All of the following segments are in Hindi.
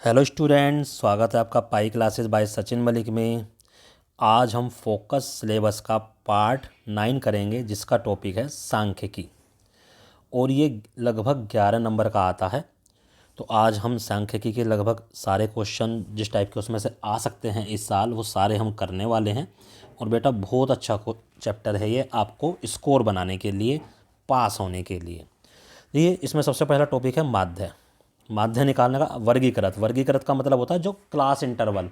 हेलो स्टूडेंट्स, स्वागत है आपका pi classes bye Sachin Malik में। आज हम फोकस सिलेबस का पार्ट 9 करेंगे जिसका टॉपिक है सांख्यिकी और ये लगभग 11 नंबर का आता है। तो आज हम सांख्यिकी के लगभग सारे क्वेश्चन जिस टाइप के उसमें से आ सकते हैं इस साल वो सारे हम करने वाले हैं। और बेटा बहुत अच्छा चैप्टर है ये आपको स्कोर बनाने के लिए, पास होने के लिए। ये इसमें सबसे पहला टॉपिक है माध्य। माध्य निकालने का वर्गीकृत का मतलब होता है जो क्लास इंटरवल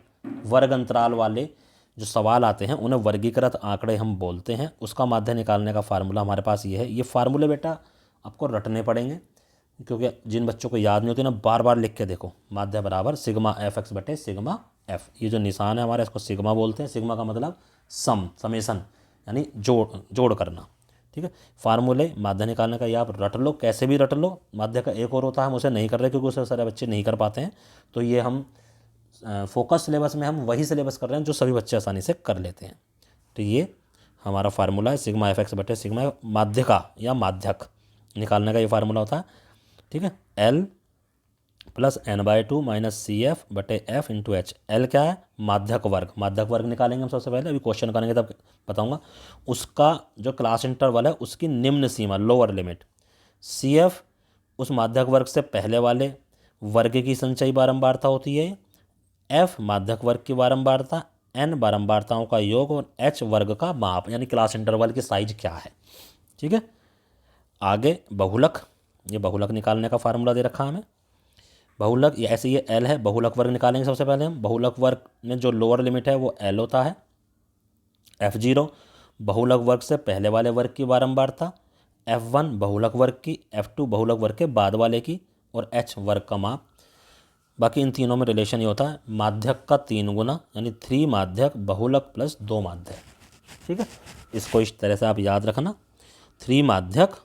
वर्ग अंतराल वाले जो सवाल आते हैं उन्हें वर्गीकृत आंकड़े हम बोलते हैं। उसका माध्य निकालने का फार्मूला हमारे पास ये है। ये फार्मूले बेटा आपको रटने पड़ेंगे क्योंकि जिन बच्चों को याद नहीं होती ना बार बार लिख के देखो। माध्य बराबर सिग्मा एफ एक्स बटे सिग्मा एफ। ये जो निशान है हमारे इसको सिग्मा बोलते हैं। सिग्मा का मतलब समेशन यानी जोड़ करना। ठीक है, फार्मूले माध्य निकालने का ये आप रट लो, कैसे भी रट लो। माध्य का एक और होता है, हम उसे नहीं कर रहे क्योंकि उसे सारे बच्चे नहीं कर पाते हैं। तो ये हम फोकस सिलेबस में हम वही सिलेबस कर रहे हैं जो सभी बच्चे आसानी से कर लेते हैं। तो ये हमारा फार्मूला है सिग्मा एफ एक्स बटे सिग्मा माध्य का या माध्यक निकालने का ये फार्मूला होता है। ठीक है, L plus n/2 minus C F बटे एफ इंटू एच। एल क्या है? माध्यक वर्ग निकालेंगे हम सबसे पहले। अभी क्वेश्चन करेंगे तब बताऊंगा। उसका जो क्लास इंटरवल है उसकी निम्न सीमा लोअर लिमिट। सी एफ उस माध्यक वर्ग से पहले वाले वर्ग की संचयी बारंबारता होती है। एफ माध्यक वर्ग की बारंबारता, एन बारंबारताओं का योग और एच वर्ग का माप यानी क्लास इंटरवल की साइज क्या है। ठीक है, आगे बहुलक। ये बहुलक निकालने का फार्मूला दे रखा है हमें। बहुलक ये ऐसे ये एल है, बहुलक वर्ग निकालेंगे सबसे पहले हम। बहुलक वर्ग में जो लोअर लिमिट है वो एल होता है। F0 बहुलक वर्ग से पहले वाले वर्ग की बारंबारता, F1 बहुलक वर्ग की, F2 बहुलक वर्ग के बाद वाले की और H वर्ग का माप। बाकी इन तीनों में रिलेशन ये होता है माध्यक का 3 गुना यानी 3 माध्यक बहुलक प्लस 2 माध्यक। ठीक है, इसको इस तरह से आप याद रखना, 3 माध्यक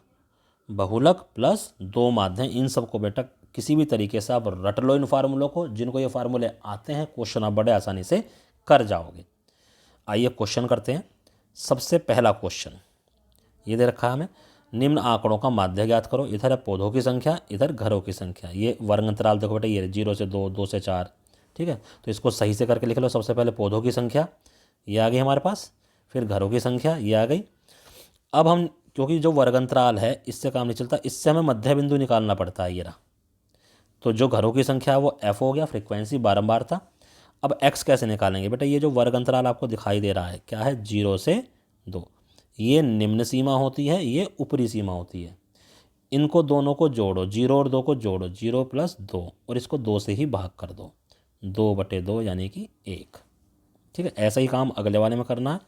बहुलक प्लस 2 माध्यक। इन सबको बेटा किसी भी तरीके से आप रट लो इन फार्मूलों को। जिनको ये फार्मूले आते हैं क्वेश्चन आप बड़े आसानी से कर जाओगे। आइए क्वेश्चन करते हैं। सबसे पहला क्वेश्चन ये दे रखा है हमें, निम्न आंकड़ों का माध्य ज्ञात करो। इधर है पौधों की संख्या, इधर घरों की संख्या। ये वर्ग अंतराल देखो बेटा, ये 0 से 2, 2 से 4। ठीक है, तो इसको सही से करके लिख लो। सबसे पहले पौधों की संख्या ये आ गई हमारे पास, फिर घरों की संख्या ये आ गई। अब हम क्योंकि जो वर्ग अंतराल है इससे काम नहीं चलता, इससे हमें मध्य बिंदु निकालना पड़ता है। ये रहा, तो जो घरों की संख्या है वो एफ हो गया, फ्रिक्वेंसी बारंबारता। अब एक्स कैसे निकालेंगे बेटा? ये जो वर्ग अंतराल आपको दिखाई दे रहा है क्या है? 0 से 2। ये निम्न सीमा होती है, ये ऊपरी सीमा होती है। इनको दोनों को जोड़ो, 0 और 2 को जोड़ो, 0 प्लस 2 और इसको 2 से ही भाग कर दो, 2/2 यानी कि 1। ठीक है, ऐसा ही काम अगले वाले में करना है।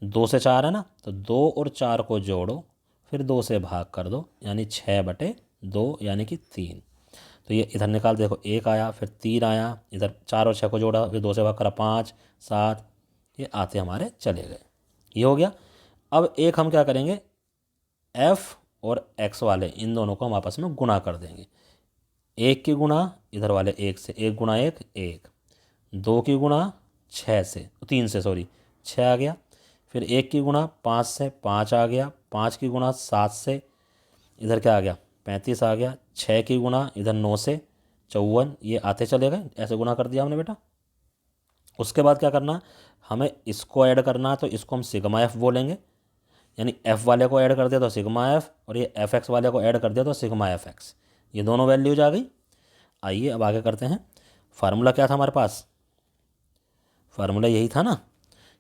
2 से 4 है ना, तो 2 और 4 को जोड़ो, फिर 2 से भाग कर दो यानी 6/2 यानी कि 3। तो ये इधर निकाल देखो, 1 आया, फिर 3 आया, इधर 4 और 6 को जोड़ा, फिर 2 से भाग करा, 5, 7, ये आते हमारे चले गए। ये हो गया। अब एक हम क्या करेंगे, एफ और एक्स वाले इन दोनों को हम आपस में गुणा कर देंगे। 1 की गुणा इधर वाले 1 से, 1 गुणा 1 1, 2 की गुणा 6 से, 3 से सॉरी 6 आ गया। फिर 1 की गुणा 5 से, 5 आ गया। 5 की गुणा 7 से, इधर क्या आ गया? 35 आ गया। 6 की गुणा इधर 9 से 54, ये आते चले गए। ऐसे गुणा कर दिया हमने बेटा। उसके बाद क्या करना, हमें इसको ऐड करना है, तो इसको हम सिग्मा एफ बोलेंगे। यानी एफ वाले को ऐड कर दिया तो सिग्मा एफ, और ये एफ एक्स वाले को ऐड कर दिया तो सिग्मा एफ एक्स। ये दोनों वैल्यूज आ गई। आइए अब आगे करते हैं। फार्मूला क्या था हमारे पास? फार्मूला यही था ना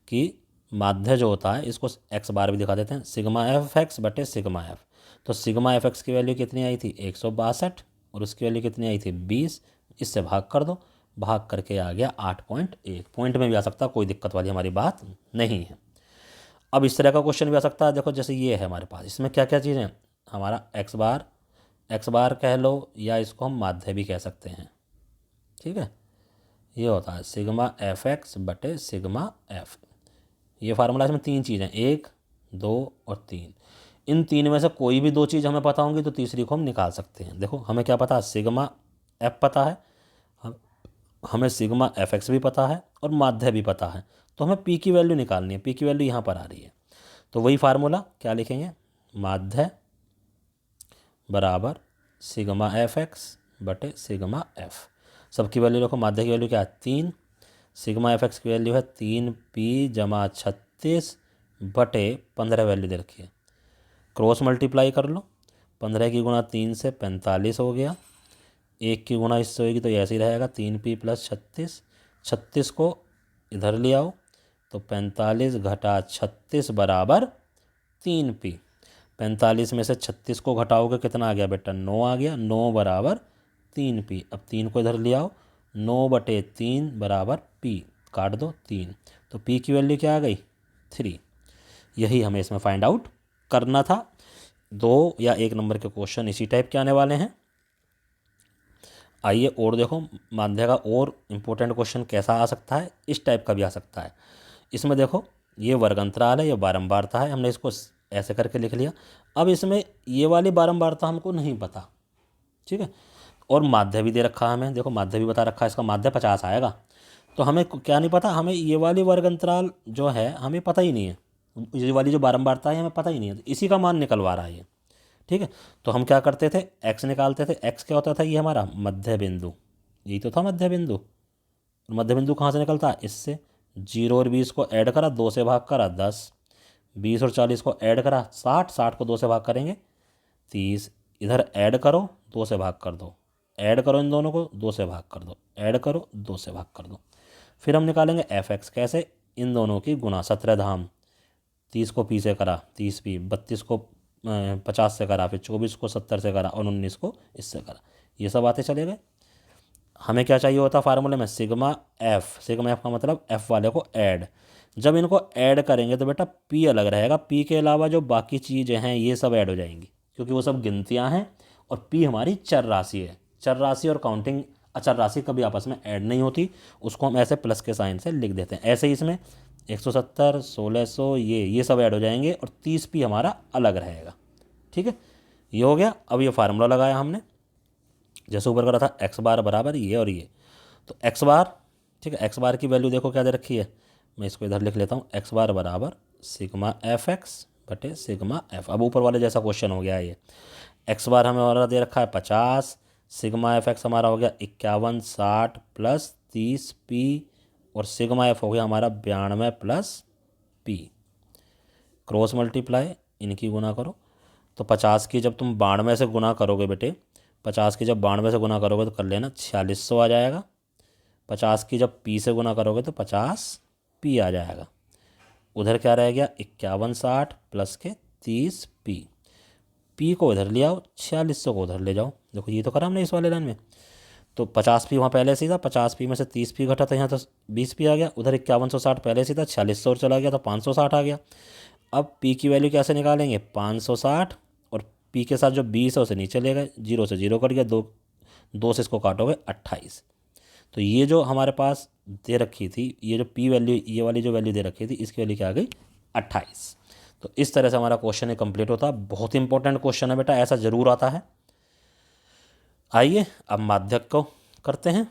कि माध्य जो होता है इसको एक्स बार भी दिखा देते हैं, सिग्मा एफ एक्स बटे सिग्मा एफ। तो सिग्मा एफ एक्स की वैल्यू कितनी आई थी? 162, और उसकी वैल्यू कितनी आई थी? 20। इससे भाग कर दो, भाग करके आ गया 8.1। पॉइंट में भी आ सकता, कोई दिक्कत वाली हमारी बात नहीं है। अब इस तरह का क्वेश्चन भी आ सकता है। देखो जैसे ये है हमारे पास, इसमें क्या क्या चीज़ें, हमारा एक्स बार कह लो या इसको हम माध्य भी कह सकते हैं। ठीक है, ये होता है सिग्मा एफ एक्स बटे सिग्मा एफ। ये फार्मूला, इसमें 3 चीज़ें, 1, 2 और 3। इन 3 में से कोई भी 2 चीज़ हमें पता होंगी तो तीसरी को हम निकाल सकते हैं। देखो हमें क्या पता है, सिग्मा एफ पता है, हमें सिग्मा एफ एक्स भी पता है और माध्य भी पता है। तो हमें पी की वैल्यू निकालनी है। पी की वैल्यू यहाँ पर आ रही है, तो वही फार्मूला क्या लिखेंगे, माध्य बराबर सिग्मा एफ एक्स बटे सिग्मा एफ। सबकी वैल्यू रखो। माध्य की वैल्यू क्या है 3, सिग्मा एफ एक्स की वैल्यू है 3p जमा 36 बटे 15 वैल्यू दे रखी है। क्रॉस मल्टीप्लाई कर लो, 15 की गुणा 3 से 45 हो गया, 1 की गुणा इससे होगी तो ऐसे ही रहेगा 3p प्लस 36, 36 को इधर ले आओ तो 45 घटा 36 बराबर 3p। 45 में से 36 को घटाओगे कितना आ गया बेटा 9 आ गया, 9 बराबर 3p। अब 3 को इधर ले आओ, 9/3 बराबर p, काट दो 3, तो p की वैल्यू क्या आ गई 3। यही हमें इसमें फाइंड आउट करना था। 2 या 1 नंबर के क्वेश्चन इसी टाइप के आने वाले हैं। आइए और देखो माध्य का और इम्पोर्टेंट क्वेश्चन कैसा आ सकता है, इस टाइप का भी आ सकता है। इसमें देखो ये वर्ग अंतराल है, ये बारंबारता है, हमने इसको ऐसे करके लिख लिया। अब इसमें ये वाली बारंबारता हमको नहीं पता, ठीक है, और माध्य भी दे रखा है हमें, देखो माध्य भी बता रखा है, इसका माध्य 50 आएगा। तो हमें क्या नहीं पता, हमें ये वाली वर्ग अंतराल जो है हमें पता ही नहीं है, ये वाली जो बारंबारता है हमें पता ही नहीं है, तो इसी का मान निकलवा रहा है ये, ठीक है। तो हम क्या करते थे, एक्स निकालते थे। एक्स क्या होता था, ये हमारा मध्य बिंदु, यही तो था मध्य बिंदु। और मध्य बिंदु कहाँ से निकलता है, इससे। 0 और 20 को ऐड करा, 2 से भाग करा 10, 20 और 40 को ऐड करा 60, 60 को 2 से भाग करेंगे 30, इधर ऐड करो 2 से भाग कर दो, ऐड करो इन दोनों को 2 से भाग कर दो, ऐड करो 2 से भाग कर दो। फिर हम निकालेंगे एफ एक्स, कैसे, इन दोनों की गुणा, 17 धाम 30 को पी से करा 30p, 32 को 50 से करा, फिर 24 को 70 से करा और 19 को इससे करा। ये सब आते चले गए। हमें क्या चाहिए होता फार्मूले में, सिग्मा एफ। सिग्मा एफ का मतलब एफ वाले को ऐड। जब इनको ऐड करेंगे तो बेटा पी अलग रहेगा, पी के अलावा जो बाकी चीज़ें हैं ये सब ऐड हो जाएंगी, क्योंकि वो सब गिनतियाँ हैं और पी हमारी चर राशि है। चर राशि और काउंटिंग अचर राशि कभी आपस में ऐड नहीं होती, उसको हम ऐसे प्लस के साइन से लिख देते हैं। ऐसे ही इसमें 170, 1600 ये सब ऐड हो जाएंगे और 30p हमारा अलग रहेगा, ठीक है। ये हो गया। अब ये फार्मूला लगाया हमने, जैसे ऊपर करा था एक्स बार बराबर ये और ये, तो एक्स बार, ठीक है, एक्स बार की वैल्यू देखो क्या दे रखी है, मैं इसको इधर लिख लेता हूँ, एक्स बार बराबर सिग्मा एफ एक्स बटे सिग्मा एफ। अब ऊपर वाले जैसा क्वेश्चन हो गया है ये। एक्स बार हमें हमारा दे रखा है 50, सिग्मा एफ एक्स हमारा हो गया 51, 60 प्लस 30p, और सिग्मा एफ हो गया हमारा 92 प्लस p। क्रॉस मल्टीप्लाई, इनकी गुना करो, तो 50 की जब तुम 92 से गुना करोगे बेटे, 50 की जब 92 से गुना करोगे तो कर लेना 4600 आ जाएगा। 50 की जब p से गुना करोगे तो 50p आ जाएगा। उधर क्या रह गया 51, 60 प्लस के 30p, p को इधर ले आओ, 4600 को उधर ले जाओ। देखो ये तो करा हमने इस वाले लाइन में, तो 50p वहाँ पहले से ही था, 50p में से 30p घटा तो यहाँ तो 20p आ गया। उधर 5160 पहले से था, 4600 और चला गया तो 560 आ गया। अब p की वैल्यू कैसे निकालेंगे, 560 और p के साथ जो 20 है उसे नीचे ले गए, 0 से 0 कट गया, 2 से इसको काटोगे 28। तो ये जो हमारे पास दे रखी थी, ये जो p वैल्यू, ये वाली जो वैल्यू दे रखी थी, इसकी वैल्यू क्या आ गई 28। तो इस तरह से हमारा क्वेश्चन कंप्लीट होता है। बहुत इंपॉर्टेंट क्वेश्चन है बेटा, ऐसा ज़रूर आता है। आइए अब माध्यक को करते हैं।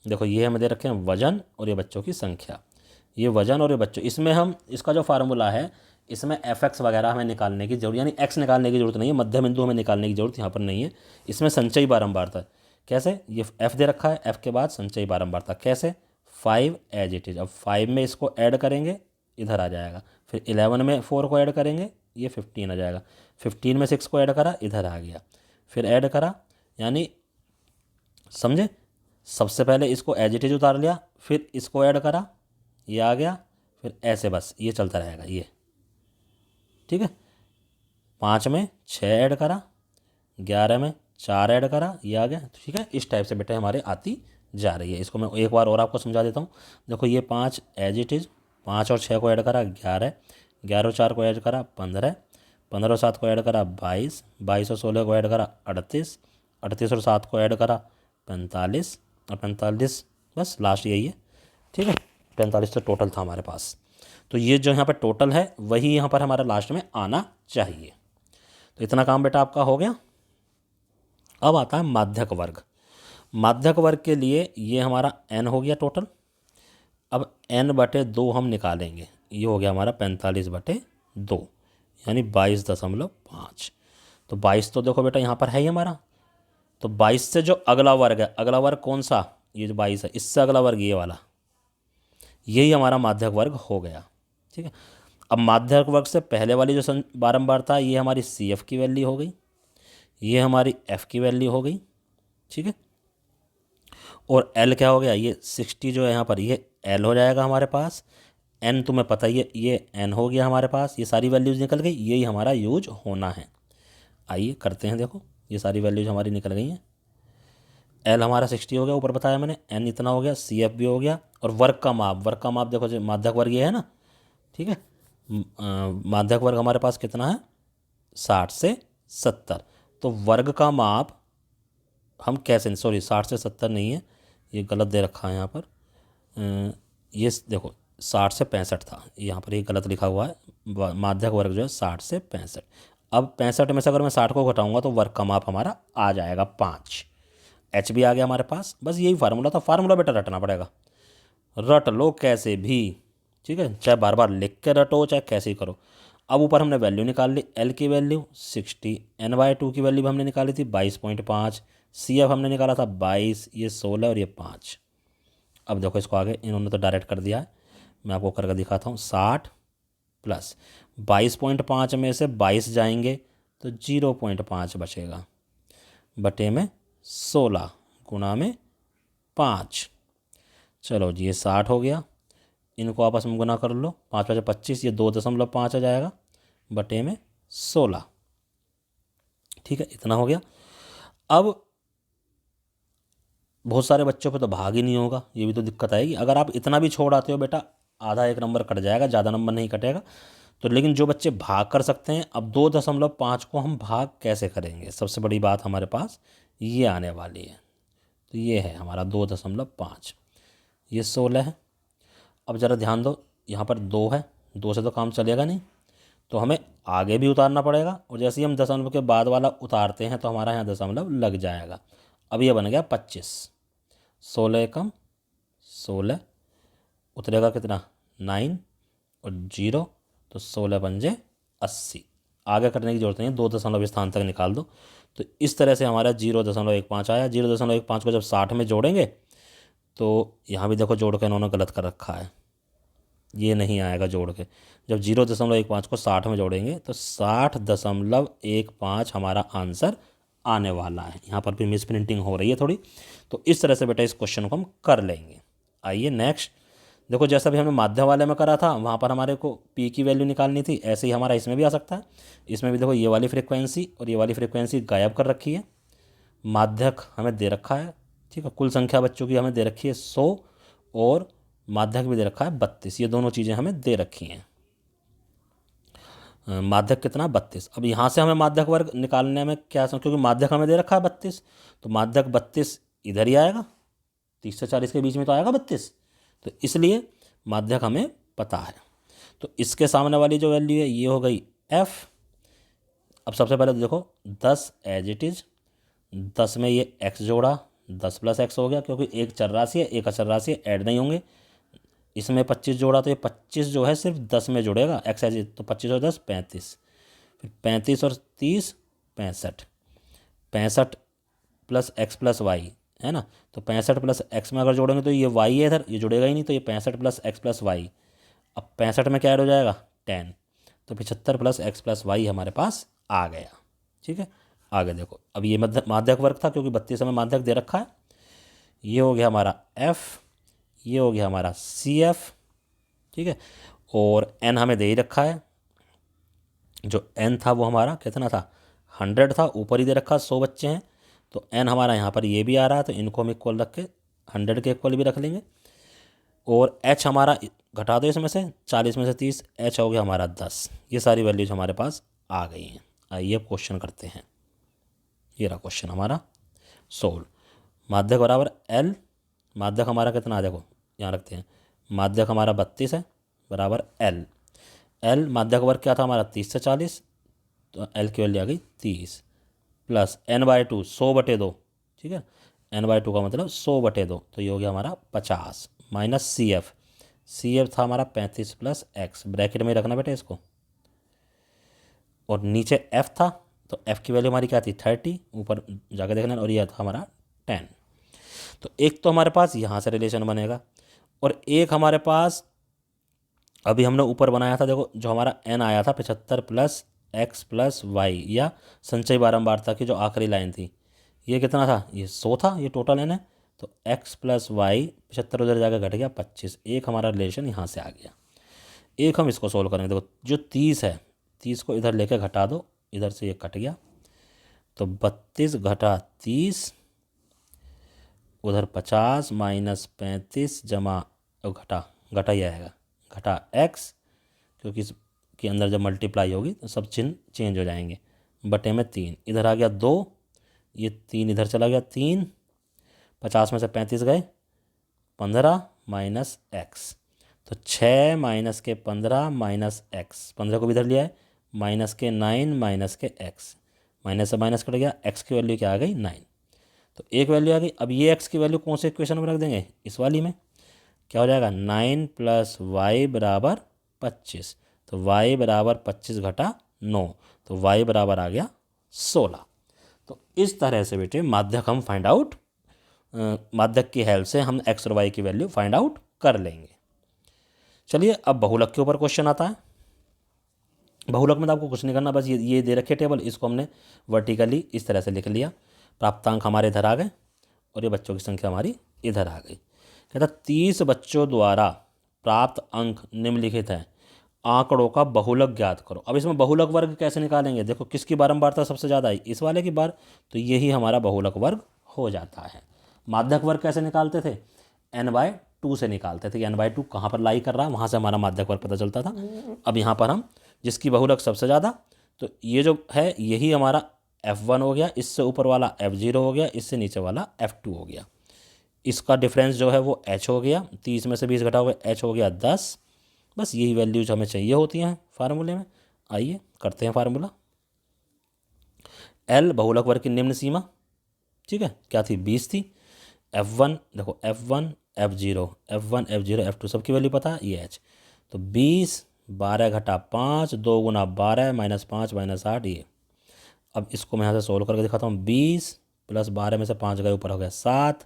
देखो ये हमें दे रखे हैं वजन और ये बच्चों की संख्या, ये वजन और ये बच्चों, इसमें हम इसका जो फार्मूला है, इसमें एफ एक्स वगैरह हमें निकालने की जरूरत, यानी एक्स निकालने की जरूरत नहीं है, मध्य बिंदु हमें निकालने की जरूरत यहाँ पर नहीं है। इसमें संचयी बारंबारता कैसे, ये एफ दे रखा है, एफ के बाद संचयी बारंबारता कैसे, 5 एज इट इज। अब 5 में इसको ऐड करेंगे, इधर आ जाएगा, फिर 11 में 4 को ऐड करेंगे, ये 15 आ जाएगा, 15 में 6 को ऐड करा, इधर आ गया, फिर ऐड करा, यानी समझे, सबसे पहले इसको एज इट इज उतार लिया, फिर इसको ऐड करा, ये आ गया, फिर ऐसे बस ये चलता रहेगा ये, ठीक है। 5 में 6 ऐड करा, 11 में 4 ऐड करा, ये आ गया, ठीक है। इस टाइप से बेटे हमारे आती जा रही है। इसको मैं एक बार और आपको समझा देता हूँ। देखो ये 5 एज इट इज, 5 और 6 को ऐड करा 11, 11 और 4 को ऐड करा 15, 15 और 7 को ऐड करा 22, 22 और 16 को ऐड करा 38, 38 और 7 को ऐड करा 45, और 45 बस लास्ट यही है, ठीक है। 45 तो टोटल था हमारे पास, तो ये जो यहाँ पर टोटल है वही यहाँ पर हमारा लास्ट में आना चाहिए। तो इतना काम बेटा आपका हो गया। अब आता है माध्यक वर्ग। माध्यक वर्ग के लिए ये हमारा n हो गया टोटल। अब n/2 हम निकालेंगे, ये हो गया हमारा 45/2, यानी 22.5। तो 22 तो देखो बेटा यहाँ पर है ही हमारा, तो 22 से जो अगला वर्ग है, अगला वर्ग कौन सा, ये जो 22 है, इससे अगला वर्ग ये वाला, यही हमारा माध्यक वर्ग हो गया। ठीक है, अब माध्यक वर्ग से पहले वाली जो बारंबार था, ये हमारी सी एफ की वैल्यू हो गई, ये हमारी एफ की वैल्यू हो गई। ठीक है, और एल क्या हो गया, ये 60 जो है यहाँ पर, ये एल हो जाएगा हमारे पास। एन तुम्हें पता ही है, ये एन हो गया हमारे पास। ये सारी वैल्यूज़ निकल गई, यही हमारा यूज होना है। आइए करते हैं, देखो ये सारी वैल्यूज हमारी निकल गई हैं। एल हमारा 60 हो गया, ऊपर बताया मैंने, एन इतना हो गया, सी एफ भी हो गया, और वर्ग का माप देखो जो माध्यक वर्ग ये है ना। ठीक है, माध्यक वर्ग हमारे पास कितना है, 60 से 70। तो वर्ग का माप हम कैसे, सॉरी 60 से 70 नहीं है, ये गलत दे रखा है यहाँ पर। ये देखो 60 से 65 था, यहाँ पर ये गलत लिखा हुआ है। माध्यक वर्ग जो है 60 से 65। अब 65 में से अगर मैं 60 को घटाऊंगा तो वर्ग का माप हमारा आ जाएगा 5। एच भी आ गया हमारे पास। बस यही फार्मूला था, फार्मूला बेटा रटना पड़ेगा, रट लो कैसे भी। ठीक है, चाहे बार बार लिख के रटो, चाहे कैसे ही करो। अब ऊपर हमने वैल्यू निकाल ली, एल की वैल्यू 60, n/2 की वैल्यू हमने निकाली थी 22.5, सी एफ हमने निकाला था 22, ये 16 और ये 5। अब देखो इसको आगे इन्होंने तो डायरेक्ट कर दिया है, मैं आपको करके दिखाता हूँ। 60 प्लस 22.5 में से 22 जाएंगे तो 0.5 बचेगा, बटे में 16 गुणा में 5। चलो जी, ये 60 हो गया, इनको आपस में गुना कर लो, 5 5 25, ये 2.5 आ जाएगा, बटे में 16। ठीक है, इतना हो गया। अब बहुत सारे बच्चों पे तो भाग ही नहीं होगा, ये भी तो दिक्कत आएगी। अगर आप इतना भी छोड़ आते हो बेटा, आधा एक नंबर कट जाएगा, ज़्यादा नंबर नहीं कटेगा। तो लेकिन जो बच्चे भाग कर सकते हैं, अब 2.5 को हम भाग कैसे करेंगे, सबसे बड़ी बात हमारे पास ये आने वाली है। तो ये है हमारा 2.5, ये 16 है। अब ज़रा ध्यान दो, यहाँ पर 2 है, 2 से तो काम चलेगा नहीं, तो हमें आगे भी उतारना पड़ेगा, और जैसे ही हम दशमलव के बाद वाला उतारते हैं तो हमारा यहाँ दशमलव लग जाएगा। अब ये बन गया 25, 16 कम 16, उतरेगा कितना 9 और 0, तो 16 पंजे 80। आगे करने की जरूरत नहीं है, 2 स्थान तक निकाल दो। तो इस तरह से हमारा 0.15 आया। 0.15 को जब 60 में जोड़ेंगे तो यहाँ भी देखो जोड़ के इन्होंने गलत कर रखा है, ये नहीं आएगा जोड़ के। जब 0.15 को 60 में जोड़ेंगे तो 60.15 हमारा आंसर आने वाला है। यहाँ पर भी मिस प्रिंटिंग हो रही है थोड़ी, तो इस तरह से बेटा इस क्वेश्चन को हम कर लेंगे। आइए नेक्स्ट देखो, जैसा भी हमने माध्यम वाले में करा था, वहाँ पर हमारे को पी की वैल्यू निकालनी थी, ऐसे ही हमारा इसमें भी आ सकता है। इसमें भी देखो ये वाली फ्रिक्वेंसी और ये वाली फ्रिक्वेंसी गायब कर रखी है, माध्यक हमें दे रखा है। ठीक है, कुल संख्या बच्चों की हमें दे रखी है 100, और माध्यक भी दे रखा है 32। ये दोनों चीज़ें हमें दे रखी हैं। माध्यक कितना 32। अब यहाँ से हमें माध्यक वर्ग निकालने में क्या, क्योंकि माध्यक हमें दे रखा है 32, तो माध्यक 32 इधर ही आएगा, 30 से 40 के बीच में तो आएगा 32, तो इसलिए माध्यक हमें पता है। तो इसके सामने वाली जो वैल्यू है ये हो गई f। अब सबसे पहले तो देखो 10 एज इट इज़, 10 में ये x जोड़ा, 10 प्लस x हो गया, क्योंकि एक चर राशि है एक अचर राशि है, ऐड नहीं होंगे। इसमें 25 जोड़ा तो ये 25 जो है सिर्फ 10 में जुड़ेगा, x एज, तो 25 और 10 35, फिर 35 और 30 65, 65 प्लस x प्लस वाई है ना। तो 65 प्लस x में अगर जोड़ेंगे तो ये y है इधर, ये जुड़ेगा ही नहीं, तो ये 65 प्लस x प्लस वाई। अब 65 में क्या ऐड हो जाएगा 10, तो 75 प्लस x प्लस वाई हमारे पास आ गया। ठीक है, आगे देखो, अब ये माध्यक वर्ग था, क्योंकि 32 में माध्यक दे रखा है। ये हो गया हमारा f, ये हो गया हमारा सी एफ। ठीक है, और n हमें दे ही रखा है, जो n था वो हमारा कितना था 100 था, ऊपर ही दे रखा 100 बच्चे हैं, तो n हमारा यहाँ पर ये भी आ रहा है, तो इनको हम इक्वल रख के 100 के इक्वल भी रख लेंगे। और h हमारा घटा दो इसमें से, 40 में से 30, h हो गया हमारा 10। ये सारी वैल्यूज हमारे पास आ गई हैं। आइए अब क्वेश्चन करते हैं। ये रहा क्वेश्चन हमारा सोल्व। माध्यक बराबर l, माध्यक हमारा कितना है देखो यहाँ रखते हैं, माध्यक हमारा 32 है, बराबर l। l माध्यक वर्ग क्या था हमारा 30 से 40, तो l की वैल्यू आ गई 30, प्लस n/2 100/2। ठीक है, n/2 का मतलब 100/2, तो ये हो गया हमारा 50, माइनस सी एफ था हमारा 35 प्लस x, ब्रैकेट में रखना बेटा इसको, और नीचे f था, तो f की वैल्यू हमारी क्या थी 30, ऊपर जाकर देखना, और यह था हमारा 10। तो एक तो हमारे पास यहाँ से रिलेशन बनेगा, और एक हमारे पास अभी हमने ऊपर बनाया था, देखो जो हमारा n आया था 75 प्लस x प्लस वाई, या संचयी बारंबारता की जो आखिरी लाइन थी, ये कितना था, ये 100 था, ये टोटल n है। तो x प्लस वाई 75 उधर जाकर घट गया 25, एक हमारा रिलेशन यहाँ से आ गया। एक हम इसको सोल्व करेंगे, देखो जो 30 है, 30 को इधर लेके घटा दो, इधर से ये कट गया, तो 32 घटा 30, उधर 50 माइनस 35 जमा घटा घटा ही आएगा, घटा x, क्योंकि इसके अंदर जब मल्टीप्लाई होगी तो सब चिन्ह चेंज हो जाएंगे, बटे में 3, इधर आ गया 2, ये 3 इधर चला गया 3, 50 में से 35 गए 15 माइनस एक्स, तो 6 माइनस के 15 माइनस एक्स, 15 को भी इधर लिया है, माइनस के 9 माइनस के एक्स, माइनस से माइनस कट गया, एक्स की वैल्यू क्या आ गई 9, तो एक वैल्यू आ गई। अब ये एक्स की वैल्यू कौन से इक्वेशन में रख देंगे, इस वाली में, क्या हो जाएगा 9 प्लस वाई बराबर 25, तो वाई बराबर 25 घटा 9, तो वाई बराबर आ गया 16। तो इस तरह से बेटे माध्यक हम फाइंड आउट, माध्यक की हेल्प से हम एक्स और वाई की वैल्यू फाइंड आउट कर लेंगे। चलिए अब बहुलक के ऊपर क्वेश्चन आता है। बहुलक में तो आपको कुछ नहीं करना, बस ये दे रखे टेबल, इसको हमने वर्टिकली इस तरह से लिख लिया, प्राप्तांक हमारे इधर आ गए और ये बच्चों की संख्या हमारी इधर आ गई। कहता 30 बच्चों द्वारा प्राप्त अंक निम्नलिखित है, आंकड़ों का बहुलक ज्ञात करो। अब इसमें बहुलक वर्ग कैसे निकालेंगे, देखो किसकी बारंबारता सबसे ज़्यादा आई, इस वाले की बार, तो यही हमारा बहुलक वर्ग हो जाता है। माध्यक वर्ग कैसे निकालते थे, n/2 से निकालते थे, n/2 कहाँ पर लाई कर रहा है वहाँ से हमारा माध्यक वर्ग पता चलता था। अब यहाँ पर हम जिसकी बहुलक सबसे ज़्यादा, तो ये जो है यही हमारा f1 हो गया, इससे ऊपर वाला f0 हो गया, इससे नीचे वाला f2 हो गया, इसका डिफरेंस जो है वो h हो गया, 30 में से 20 घटाओगे h हो गया 10। बस यही वैल्यूज हमें चाहिए होती हैं फार्मूले में। आइए करते हैं फार्मूला। L बहुलक वर्ग की निम्न सीमा, ठीक है, क्या थी 20 थी। F1 देखो F1 F0 F1 F0 F2 सबकी वैल्यू पता है, ये h, तो 20 12 घटा 5 2 गुना 12 माइनस 5 माइनस 8 ये। अब इसको मैं यहाँ से सोल्व करके दिखाता हूँ, 20 प्लस 12 में से 5 गए ऊपर हो गया 7,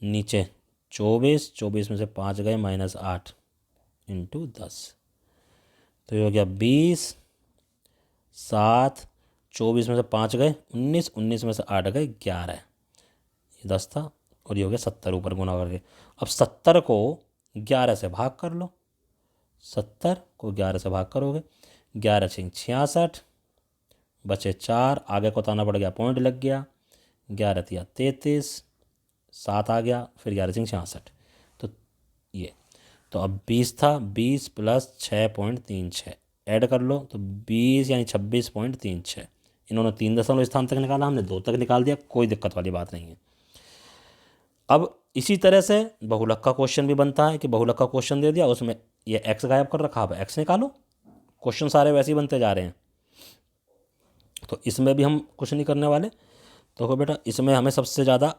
नीचे 24, 24 में से 5 गए माइनस 8 इंटू 10, तो ये हो गया 20, 7, 24 में से 5 गए 19, 19 में से 8 गए 11, ये 10 था, और ये हो गया 70 ऊपर गुना करके। अब 70 को 11 से भाग कर लो, 70 को 11 से भाग करोगे, 11 छिंग 66, बचे 4, आगे को ताना पड़ गया, पॉइंट लग गया, 11 तिया 33, 7 आ गया, फिर 11 छिंग 66, तो ये, तो अब 20 था, 20 प्लस 6.36 ऐड कर लो, तो 20 यानी 26.36। इन्होंने 3 दशमलव स्थान तक निकाला, हमने 2 तक निकाल दिया, कोई दिक्कत वाली बात नहीं है। अब इसी तरह से बहुलक का क्वेश्चन भी बनता है कि बहुलक का क्वेश्चन दे दिया, उसमें ये x गायब कर रखा, अब x निकालो, क्वेश्चन सारे वैसे ही बनते जा रहे हैं। तो इसमें भी हम कुछ नहीं करने वाले, तो बेटा इसमें हमें सबसे ज़्यादा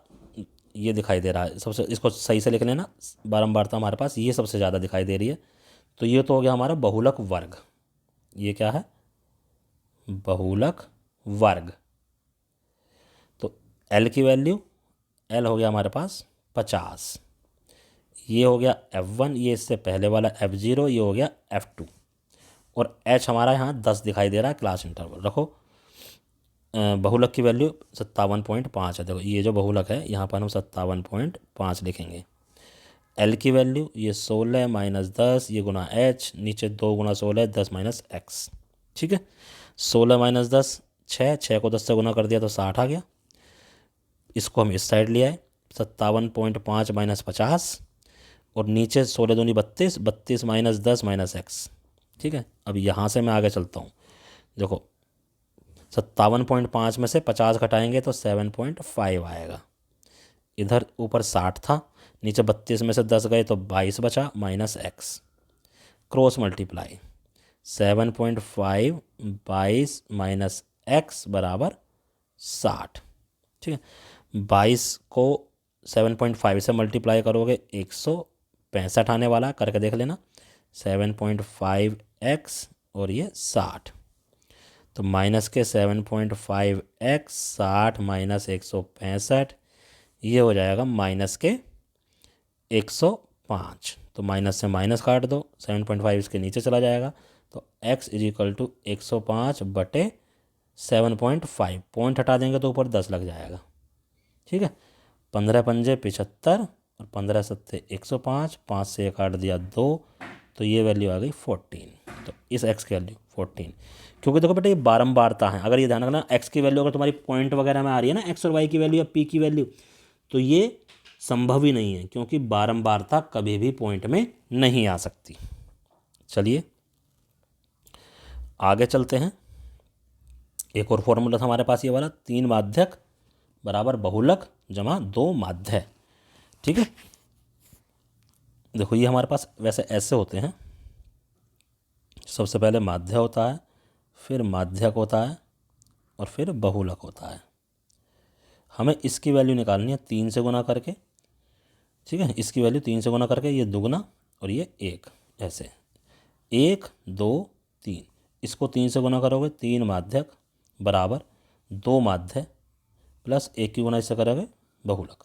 ये दिखाई दे रहा है, सबसे, इसको सही से लिख लेना, बारंबारता हमारे पास ये सबसे ज़्यादा दिखाई दे रही है, तो ये तो हो गया हमारा बहुलक वर्ग। ये क्या है, बहुलक वर्ग। तो L की वैल्यू, L हो गया हमारे पास 50, ये हो गया F1, ये इससे पहले वाला F0, ये हो गया F2, और H हमारा यहाँ 10 दिखाई दे रहा है, क्लास इंटरवल रखो। बहुलक की वैल्यू 57.5 है, देखो ये जो बहुलक है यहाँ पर हम 57.5 लिखेंगे। L की वैल्यू ये 16 माइनस 10, ये गुना H, नीचे 2 गुना 16 10 माइनस x, ठीक है, 16 माइनस 10 6, 6 को 10 से गुना कर दिया तो 60 आ गया, इसको हम इस साइड ले आए, 57.5 माइनस 50, और नीचे 16 दूनी 32, 32 माइनस 10 माइनस x, ठीक है। अब यहाँ से मैं आगे चलता हूँ, देखो 57.5 में से 50 घटाएंगे तो 7.5 आएगा, इधर ऊपर 60 था, नीचे 32 में से 10 गए तो 22 बचा minus x, cross multiply 7.5 22 minus x बराबर 60, ठीक है। 22 को 7.5 से मल्टीप्लाई करोगे 165 आने वाला, करके देख लेना, 7.5x और ये 60, तो माइनस के 7.5x 60 माइनस 165, ये हो जाएगा माइनस के 105। तो माइनस से माइनस काट दो, 7.5 इसके नीचे चला जाएगा। तो x इज इक्वल टू 105 बटे 7.5, पॉइंट हटा देंगे तो ऊपर 10 लग जाएगा। ठीक है, 15 पंजे 75 और 15 सत्ते 105, 5 से काट दिया 2, तो ये वैल्यू आ गई 14। तो इस x की वैल्यू 14, क्योंकि देखो बेटा ये बारंबारता है। अगर ये ध्यान रखना x की वैल्यू अगर तुम्हारी पॉइंट वगैरह में आ रही है ना, x और y की वैल्यू या p की वैल्यू, तो ये संभव ही नहीं है, क्योंकि बारंबारता कभी भी पॉइंट में नहीं आ सकती। चलिए आगे चलते हैं। एक और फॉर्मूला था हमारे पास ये वाला, 3 माध्यक बराबर बहुलक जमा 2 माध्य। ठीक है, देखो ये हमारे पास वैसे ऐसे होते हैं, सबसे पहले माध्य होता है, फिर माध्यक होता है और फिर बहुलक होता है। हमें इसकी वैल्यू निकालनी है 3 से गुना करके। ठीक है, इसकी वैल्यू 3 से गुना करके, ये दुगना और ये 1, ऐसे 1 2 3, इसको 3 से गुना करोगे 3 माध्यक बराबर 2 माध्य प्लस 1 की गुना इससे करोगे बहुलक।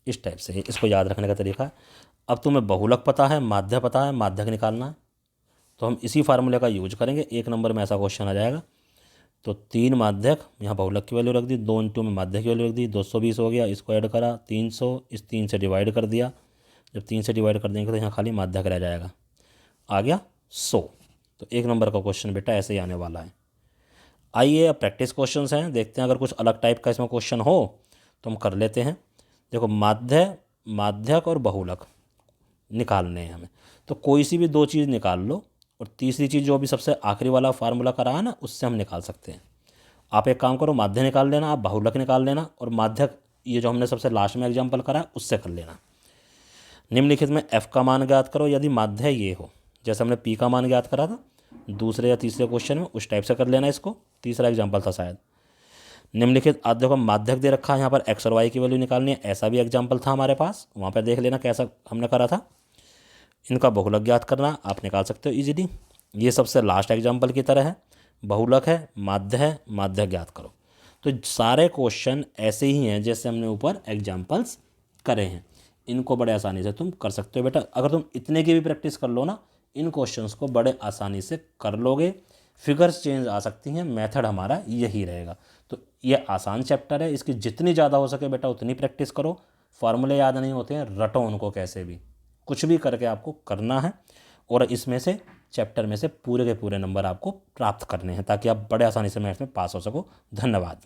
इस टाइप से इसको याद रखने का तरीका है। अब तुम्हें बहुलक पता है, माध्य पता है, माध्यक निकालना है, तो हम इसी फार्मूले का यूज करेंगे। 1 नंबर में ऐसा क्वेश्चन आ जाएगा। तो 3 माध्यक, यहाँ बहुलक की वैल्यू रख दी, 2 इंटू में माध्यक की वैल्यू रख दी, 220 हो गया, इसको ऐड करा 300, इस 3 से डिवाइड कर दिया। जब 3 से डिवाइड कर देंगे तो यहाँ खाली माध्यक रह जाएगा, आ गया 100। तो 1 नंबर का क्वेश्चन बेटा ऐसे ही आने वाला है। आइए अब प्रैक्टिस क्वेश्चंस हैं, देखते हैं अगर कुछ अलग टाइप का इसमें क्वेश्चन हो तो हम कर लेते हैं। देखो माध्य, माध्यक और बहुलक निकालने हैं हमें, तो कोई सी भी 2 चीज़ निकाल लो, और तीसरी चीज़ जो अभी सबसे आखिरी वाला फार्मूला करा है ना, उससे हम निकाल सकते हैं। आप एक काम करो, माध्य निकाल लेना, आप बहुलक निकाल लेना, और माध्यक ये जो हमने सबसे लास्ट में एग्जाम्पल करा है उससे कर लेना। निम्नलिखित में f का मान ज्ञात करो यदि माध्य ये हो। जैसे हमने p का मान ज्ञात करा था दूसरे या तीसरे क्वेश्चन में, उस टाइप से कर लेना इसको। तीसरा एग्जाम्पल था शायद। निम्नलिखित आज देखो माध्यक दे रखा है, यहाँ पर x और y की वैल्यू निकालनी है, ऐसा भी एग्जाम्पल था हमारे पास, वहाँ पर देख लेना कैसा हमने करा था। इनका बहुलक ज्ञात करना आप निकाल सकते हो इजीली, ये सबसे लास्ट एग्जाम्पल की तरह है। बहुलक है, माध्य है, माध्य ज्ञात करो। तो सारे क्वेश्चन ऐसे ही हैं जैसे हमने ऊपर एग्जाम्पल्स करे हैं, इनको बड़े आसानी से तुम कर सकते हो बेटा। अगर तुम इतने की भी प्रैक्टिस कर लो ना, इन क्वेश्चंस को बड़े आसानी से कर लोगे। फिगर्स चेंज आ सकती हैं, मेथड हमारा यही रहेगा। तो ये आसान चैप्टर है, इसकी जितनी ज़्यादा हो सके बेटा उतनी प्रैक्टिस करो। फार्मूले याद नहीं होते हैं, रटो उनको, कैसे भी कुछ भी करके आपको करना है, और इसमें से चैप्टर में से पूरे के पूरे नंबर आपको प्राप्त करने हैं, ताकि आप बड़े आसानी से मैथ्स में पास हो सको। धन्यवाद।